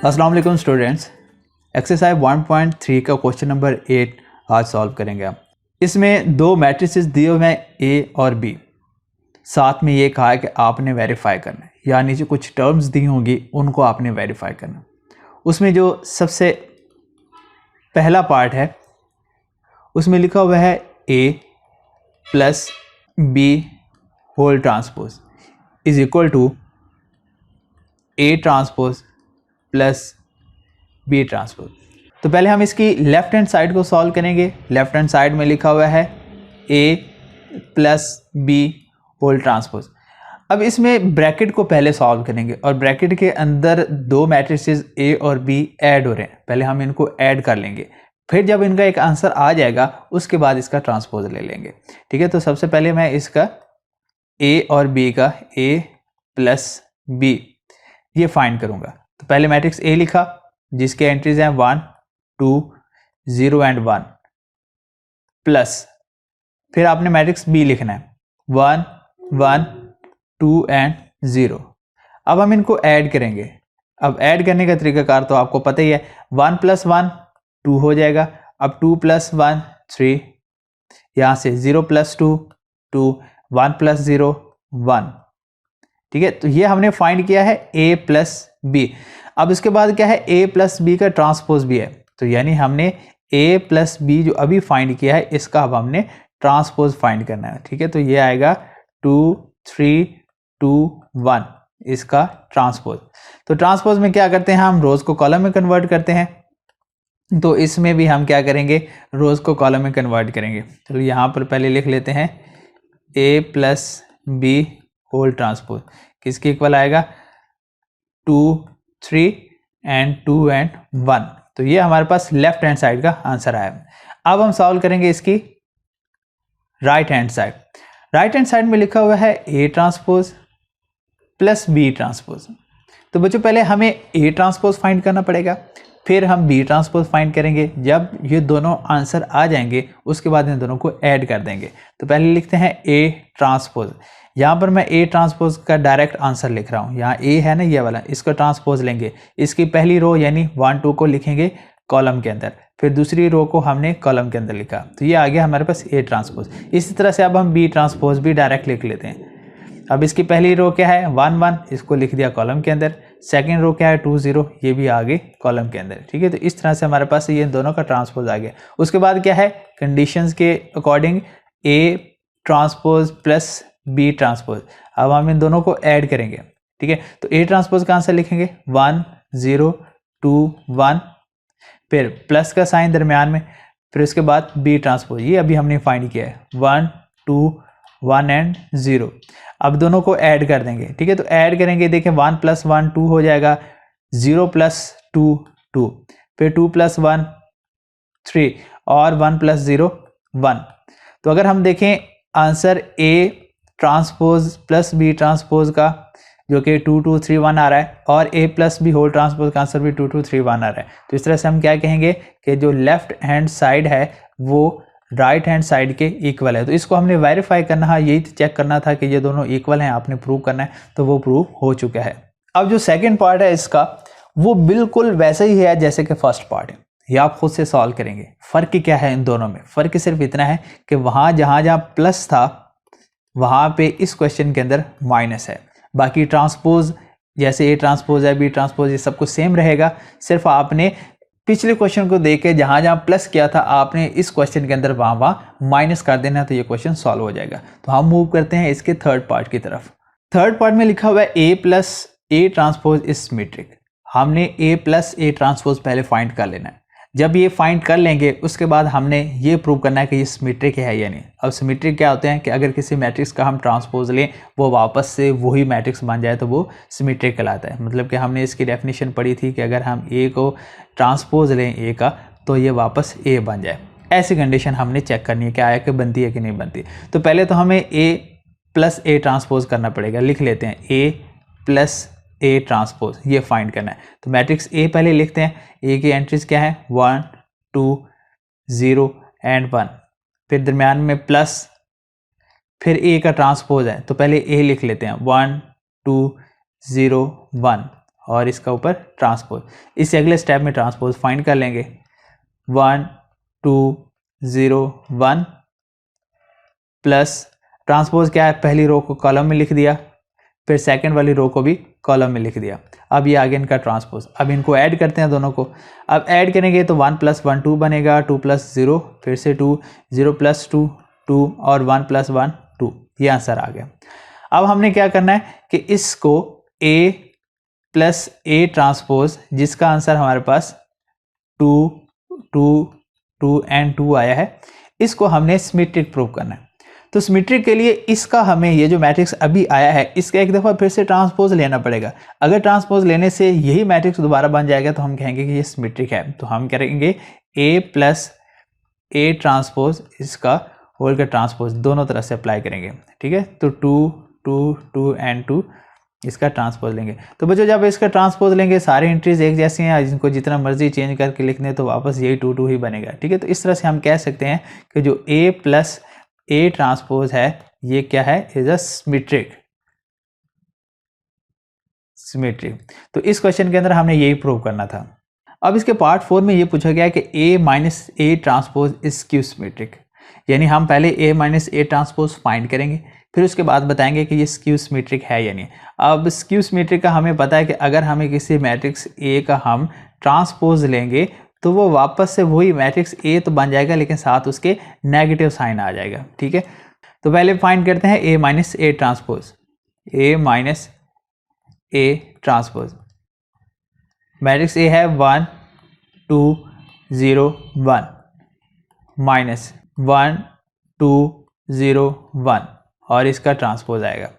अस्सलाम वालेकुम students. Exercise 1.3 का क्वेश्चन नंबर 8 आज सॉल्व करेंगे हम। इसमें दो मैट्रिसेस दिए हुए हैं ए और बी, साथ में ये कहा है कि आपने वेरीफाई करना है, यानी जो कुछ टर्म्स दी होंगी उनको आपने वेरीफाई करना। उसमें जो सबसे पहला पार्ट है उसमें लिखा हुआ है a plus b whole transpose is equal to a transpose plus B transpose. तो पहले हम इसकी लेफ्ट हैंड साइड को सॉल्व करेंगे। लेफ्ट हैंड साइड में लिखा हुआ है a plus b whole transpose. अब इसमें ब्रैकेट को पहले सॉल्व करेंगे और ब्रैकेट के अंदर दो मैट्रिसेस ए और बी ऐड हो रहे हैं, पहले हम इनको ऐड कर लेंगे, फिर जब इनका एक आंसर आ जाएगा उसके बाद इसका ट्रांसपोज ले लेंगे। ठीक है, तो सबसे पहले मैं इसका ए और बी का ए प्लस बी ये फाइंड करूंगा। तो पहले मैट्रिक्स ए लिखा जिसके एंट्रीज हैं 1 2 0 एंड 1 प्लस, फिर आपने मैट्रिक्स बी लिखना है 1 1 2 एंड 0। अब हम इनको ऐड करेंगे। अब ऐड करने का तरीकाकार तो आपको पता ही है, 1 प्लस 1 2 हो जाएगा। अब 2 प्लस 1 3, यहाँ से 0 प्लस 2 2, 1 प्लस 0 1। ठीक है, तो ये हमने फाइंड किया है a प्लस बी। अब इसके बाद क्या है, a प्लस बी का ट्रांसपोज भी है, तो यानी हमने a प्लस बी जो अभी फाइंड किया है इसका अब हमने ट्रांसपोज फाइंड करना है। ठीक है, तो ये आएगा 2 3 2 1 इसका ट्रांसपोज। तो ट्रांसपोज में क्या करते हैं, हम रोज को कॉलम में कन्वर्ट करते हैं, तो इसमें भी हम क्या करेंगे, रोज को कॉलम में कन्वर्ट करेंगे। चलो यहाँ पर पहले लिख लेते हैं a plus b whole transpose किसके इक्वल आएगा 2 3 एंड 2 एंड 1। तो ये हमारे पास लेफ्ट हैंड साइड का आंसर आया। अब हम सॉल्व करेंगे इसकी right hand side. Right hand side में लिखा हुआ है a transpose plus B transpose. तो बच्चों पहले हमें ए ट्रांसपोज फाइंड करना पड़ेगा, फिर हम बी ट्रांसपोज फाइंड करेंगे। जब ये दोनों आंसर आ जाएंगे उसके बाद इन दोनों को ऐड कर देंगे। तो पहले लिखते हैं ए ट्रांसपोज। यहाँ पर मैं ए ट्रांसपोज का डायरेक्ट आंसर लिख रहा हूँ, यहाँ ए है ना ये वाला, इसको ट्रांसपोज लेंगे। इसकी पहली रो यानी 1 2 को लिखेंगे कॉलम के अंदर, फिर दूसरी रो को हमने कॉलम के अंदर लिखा, तो ये आ गया हमारे पास ए ट्रांसपोज। इसी तरह से अब हम बी ट्रांसपोज भी डायरेक्ट लिख लेते हैं। अब इसकी पहली रो क्या है 1 1, इसको लिख दिया कॉलम के अंदर। सेकेंड रो क्या है 2 0, ये भी आ गई कॉलम के अंदर। ठीक है, तो इस तरह से हमारे पास ये दोनों का ट्रांसपोज आ गया। उसके बाद क्या है, कंडीशंस के according a transpose plus B transpose. अब हम इन दोनों को ऐड करेंगे। ठीक है, तो ए ट्रांसपोज का आंसर लिखेंगे 1 0 2 1, फिर प्लस का साइन दरमियान में, फिर उसके बाद बी ट्रांसपोज, ये अभी हमने फाइंड किया है 1 2 1 एंड 0। अब दोनों को ऐड कर देंगे। ठीक है, तो ऐड करेंगे, देखें 1 प्लस 1 2 हो जाएगा, 0 प्लस 2 2, फिर 2 प्लस 1 3 और 1 प्लस 0 1। तो अगर हम देखें answer A transpose plus B transpose का जो कि 2 2 3 1 आ रहा है, और ए प्लस बी होल ट्रांसपोज का आंसर भी 2 2 3 1 आ रहा है। तो इस तरह से हम क्या कहेंगे कि जो लेफ्ट हैंड साइड है वो राइट हैंड साइड के इक्वल है। तो इसको हमने वेरीफाई करना है, यही चेक करना था कि ये दोनों इक्वल हैं, आपने प्रूव करना है, तो वो प्रूव हो चुका है। अब जो सेकेंड पार्ट है इसका वो बिल्कुल वैसे ही है जैसे कि फर्स्ट पार्ट है, ये आप खुद से सॉल्व करेंगे। फर्क क्या है इन दोनों में, फर्क सिर्फ इतना है कि वहां जहां प्लस था वहां पे इस क्वेश्चन के अंदर माइनस है। बाकी ट्रांसपोज जैसे ए ट्रांसपोज है बी ट्रांसपोज ये सब कुछ सेम रहेगा, सिर्फ आपने पिछले क्वेश्चन को देख के जहां जहां प्लस किया था आपने इस क्वेश्चन के अंदर वहां माइनस कर देना, तो ये क्वेश्चन सॉल्व हो जाएगा। तो हम मूव करते हैं इसके थर्ड पार्ट की तरफ। थर्ड पार्ट में लिखा हुआ है a plus a transpose is symmetric. हमने ए प्लस ए ट्रांसपोज पहले फाइंड कर लेना है। जब ये फाइंड कर लेंगे उसके बाद हमने ये प्रूव करना है कि ये सिमेट्रिक है या नहीं। अब सिमेट्रिक क्या होते हैं कि अगर किसी मैट्रिक्स का हम ट्रांसपोज लें वो वापस से वही मैट्रिक्स बन जाए तो वो सिमेट्रिक कहलाता है। मतलब कि हमने इसकी डेफिनेशन पढ़ी थी कि अगर हम ए को ट्रांसपोज लें ए का तो ये वापस ए बन जाए। ऐसी कंडीशन हमने चेक करनी है कि आया कि बनती है कि नहीं बनती। तो पहले तो हमें ए प्लस ए ट्रांसपोज करना पड़ेगा। लिख लेते हैं ए प्लस ए ट्रांसपोज, ये फाइंड करना है। तो मैट्रिक्स ए पहले लिखते हैं, ए की एंट्रीज क्या है 1 2 0 एंड 1, फिर दरम्यान में प्लस, फिर ए का ट्रांसपोज है तो पहले ए लिख लेते हैं 1 2 0 1, और इसका ऊपर ट्रांसपोज। इस अगले स्टेप में ट्रांसपोज फाइंड कर लेंगे 1 2 0 1 प्लस ट्रांसपोज क्या है, पहली रो को कॉलम में लिख दिया, फिर सेकंड वाली रो को भी कॉलम में लिख दिया। अब ये आगे इनका ट्रांसपोज। अब इनको ऐड करते हैं दोनों को। अब ऐड करेंगे तो 1 + 1 2 बनेगा, 2 + 0 फिर से 2, 0 + 2 2 और 1 + 1 2। ये आंसर आ गया। अब हमने क्या करना है कि इसको A + A ट्रांसपोज, जिसका आंसर हमारे पास 2 2 2 एंड 2 आया है, इसको हमने सिमेट्रिक प्रूव करना है। तो सिमेट्रिक के लिए इसका हमें ये जो मैट्रिक्स अभी आया है इसका एक दफ़ा फिर से ट्रांसपोज लेना पड़ेगा। अगर ट्रांसपोज लेने से यही मैट्रिक्स दोबारा बन जाएगा तो हम कहेंगे कि ये सिमेट्रिक है। तो हम करेंगे A + A ट्रांसपोज, इसका होल का ट्रांसपोज दोनों तरफ से अप्लाई करेंगे। ठीक है, तो 2 2 2 एंड 2 इसका ट्रांसपोज लेंगे। तो बच्चों जब इसका ट्रांसपोज लेंगे सारे एंट्रीज एक जैसी हैं, जिनको जितना मर्जी चेंज करके लिखने तो वापस यही 2 2 ही बनेगा। ठीक है, तो इस तरह से हम कह सकते हैं कि जो A + A ट्रांसपोज है ये क्या है, इज अ सिमेट्रिक। तो इस क्वेश्चन के अंदर हमने यही प्रूव करना था। अब इसके पार्ट 4 में ये पूछा गया है कि A - A transpose is skew symmetric, यानी हम पहले A - A ट्रांसपोज फाइंड करेंगे, फिर उसके बाद बताएंगे कि ये स्क्यू सिमेट्रिक है या नहीं। अब स्क्यू सिमेट्रिक का हमें पता है कि अगर हमें किसी मैट्रिक्स A का हम ट्रांसपोज लेंगे तो वो वापस से वही मैट्रिक्स A तो बन जाएगा, लेकिन साथ उसके नेगेटिव साइन आ जाएगा। ठीक है, तो पहले फाइंड करते हैं A - A transpose. A - A transpose matrix A है 1 2 0 1 माइनस 1 2 0 1 और इसका ट्रांसपोज आएगा।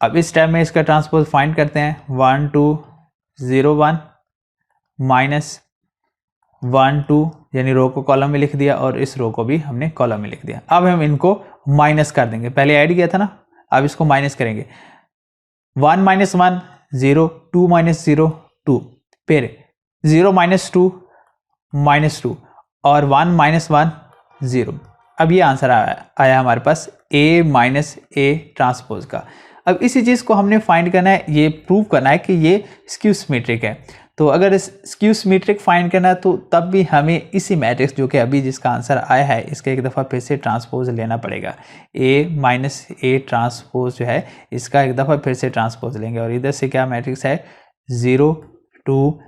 अब इस टाइम में इसका ट्रांसपोज फाइंड करते हैं 1 2 0 1 माइनस 1 2, यानी रो को कॉलम में लिख दिया और इस रो को भी हमने कॉलम में लिख दिया। अब हम इनको माइनस कर देंगे, पहले ऐड किया था ना, अब इसको माइनस करेंगे। 1 - 1 0, 2 - 0 2, फिर 0 - 2 -2 और 1 - 1 0। अब ये आंसर आया हमारे पास A - A ट्रांसपोज का। अब इसी चीज़ को हमने फाइंड करना है, ये प्रूव करना है कि ये स्क्यू सिमेट्रिक है। तो अगर स्क्यू सिमेट्रिक फाइंड करना है तो तब भी हमें इसी मैट्रिक्स जो कि अभी जिसका आंसर आया है इसका एक दफ़ा फिर से ट्रांसपोज लेना पड़ेगा। A - A ट्रांसपोज जो है इसका एक दफ़ा फिर से ट्रांसपोज लेंगे और इधर से क्या मैट्रिक्स है 0 2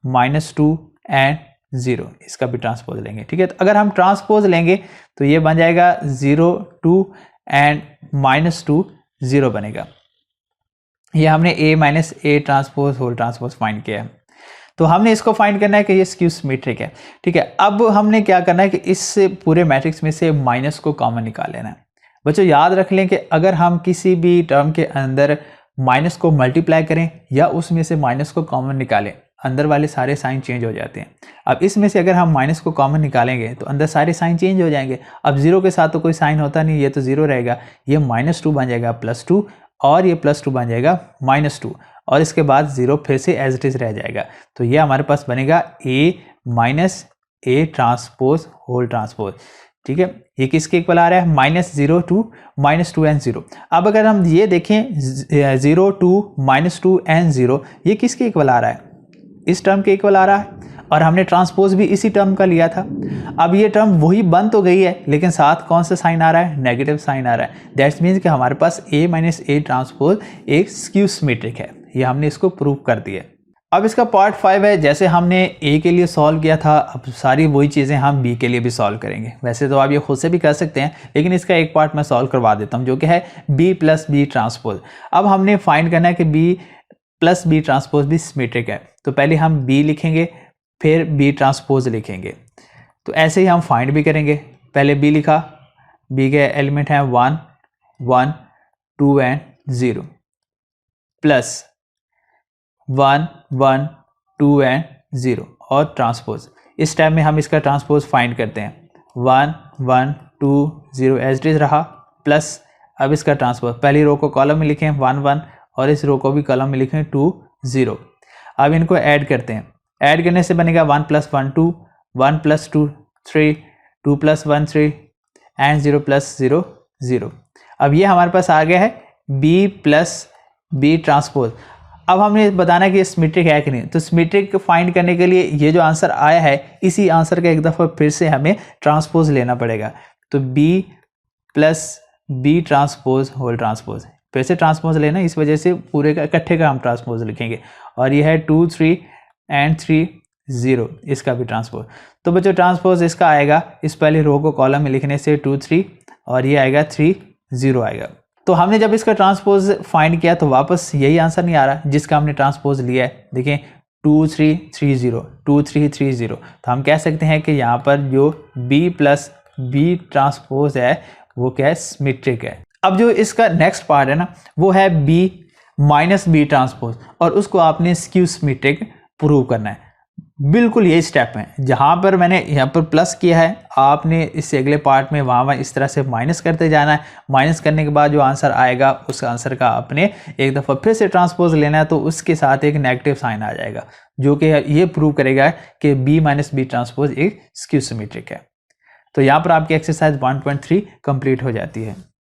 -2 एंड 0, इसका भी ट्रांसपोज लेंगे। ठीक है, तो अगर हम ट्रांसपोज लेंगे तो ये बन जाएगा 0 2 एंड -2 0 बनेगा। ये हमने A - A transpose whole transpose find किया है। तो हमने इसको फाइंड करना है कि ये स्क्यू सिमेट्रिक है। ठीक है, अब हमने क्या करना है कि इस पूरे मैट्रिक्स में से माइनस को कॉमन निकाल लेना है। बच्चों याद रख लें कि अगर हम किसी भी टर्म के अंदर माइनस को मल्टीप्लाई करें या उसमें से माइनस को कॉमन निकालें, अंदर वाले सारे साइन चेंज हो जाते हैं। अब इसमें से अगर हम माइनस को कॉमन निकालेंगे तो अंदर सारे साइन चेंज हो जाएंगे। अब 0 के साथ तो कोई साइन होता नहीं, ये तो 0 रहेगा, ये -2 बन जाएगा +2 और ये +2 बन जाएगा -2 और इसके बाद 0 फिर से एज इट इज रह जाएगा। तो ये हमारे पास बनेगा A - A transpose whole transpose. ठीक है, ये किसके इक्वल आ रहा है -0 2 -2 एंड 0। अब अगर हम ये देखें 0 2 -2 एंड 0 ये किसके इक्वल आ रहा है, इस टर्म के इक्वल आ रहा है और हमने ट्रांसपोज भी इसी टर्म का लिया था। अब ये टर्म वही बन तो गई है लेकिन साथ कौन सा साइन आ रहा है, नेगेटिव साइन आ रहा है। दैट्स मीन्स कि हमारे पास A - A ट्रांसपोज एक स्क्यू सिमेट्रिक है। ये हमने इसको प्रूव कर दिया। अब इसका पार्ट 5 है, जैसे हमने A के लिए सॉल्व किया था अब सारी वही चीज़ें हम B के लिए भी सॉल्व करेंगे। वैसे तो आप ये खुद से भी कर सकते हैं लेकिन इसका एक पार्ट मैं सॉल्व करवा देता हूँ जो कि है B + B ट्रांसपोज। अब हमने फाइंड करना है कि B + B ट्रांसपोज भी सिमेट्रिक है। तो पहले हम B लिखेंगे फिर B ट्रांसपोज लिखेंगे। तो ऐसे ही हम फाइंड भी करेंगे। पहले B लिखा, B के एलिमेंट हैं 1 1 2 एंड 0 प्लस 1 1 2 एंड 0 और ट्रांसपोज। इस टाइम में हम इसका ट्रांसपोज फाइंड करते हैं 1 1 2 0 एज इट इज रहा प्लस अब इसका ट्रांसपोज, पहली रो को कॉलम में लिखें 1 1 और इस रो को भी कॉलम में लिखें 2 0। अब इनको ऐड करते हैं, ऐड करने से बनेगा 1 + 1 2 1 + 2 3 2 + 1 3 एंड 0 + 0 0। अब ये हमारे पास आ गया है B + B ट्रांसपोज। अब हमने बताना है कि ये सिमेट्रिक है कि नहीं। तो सिमेट्रिक फाइंड करने के लिए ये जो आंसर आया है, इसी आंसर का एक दफ़ा फिर से हमें ट्रांसपोज लेना पड़ेगा। तो b plus B transpose whole transpose, फिर से ट्रांसपोज लेना, इस वजह से पूरे का इकट्ठे का हम ट्रांसपोज लिखेंगे। और ये है 2 3 एंड 3 0, इसका भी ट्रांसपोज। तो बच्चों ट्रांसपोज इसका आएगा, इस पहले रो को कॉलम में लिखने से 2 3, और ये आएगा 3 0 आएगा। तो हमने जब इसका ट्रांसपोज फाइंड किया तो वापस यही आंसर नहीं आ रहा जिसका हमने ट्रांसपोज लिया है। देखें 2 3 3 0, 2 3 3 0। तो हम कह सकते हैं कि यहाँ पर जो b प्लस बी ट्रांसपोज है वो क्या है, सिमेट्रिक है। अब जो इसका नेक्स्ट पार्ट है ना, वो है b माइनस बी ट्रांसपोज, और उसको आपने स्क्यू सिमेट्रिक प्रूव करना है। बिल्कुल यही स्टेप है, जहाँ पर मैंने यहाँ पर प्लस किया है, आपने इससे अगले पार्ट में वहाँ इस तरह से माइनस करते जाना है। माइनस करने के बाद जो आंसर आएगा उस आंसर का आपने एक दफ़ा फिर से ट्रांसपोज लेना है, तो उसके साथ एक नेगेटिव साइन आ जाएगा जो कि ये प्रूव करेगा कि b माइनस बी ट्रांसपोज एक स्क्यू सिमेट्रिक है। तो यहाँ पर आपकी एक्सरसाइज 1.3 कंप्लीट हो जाती है।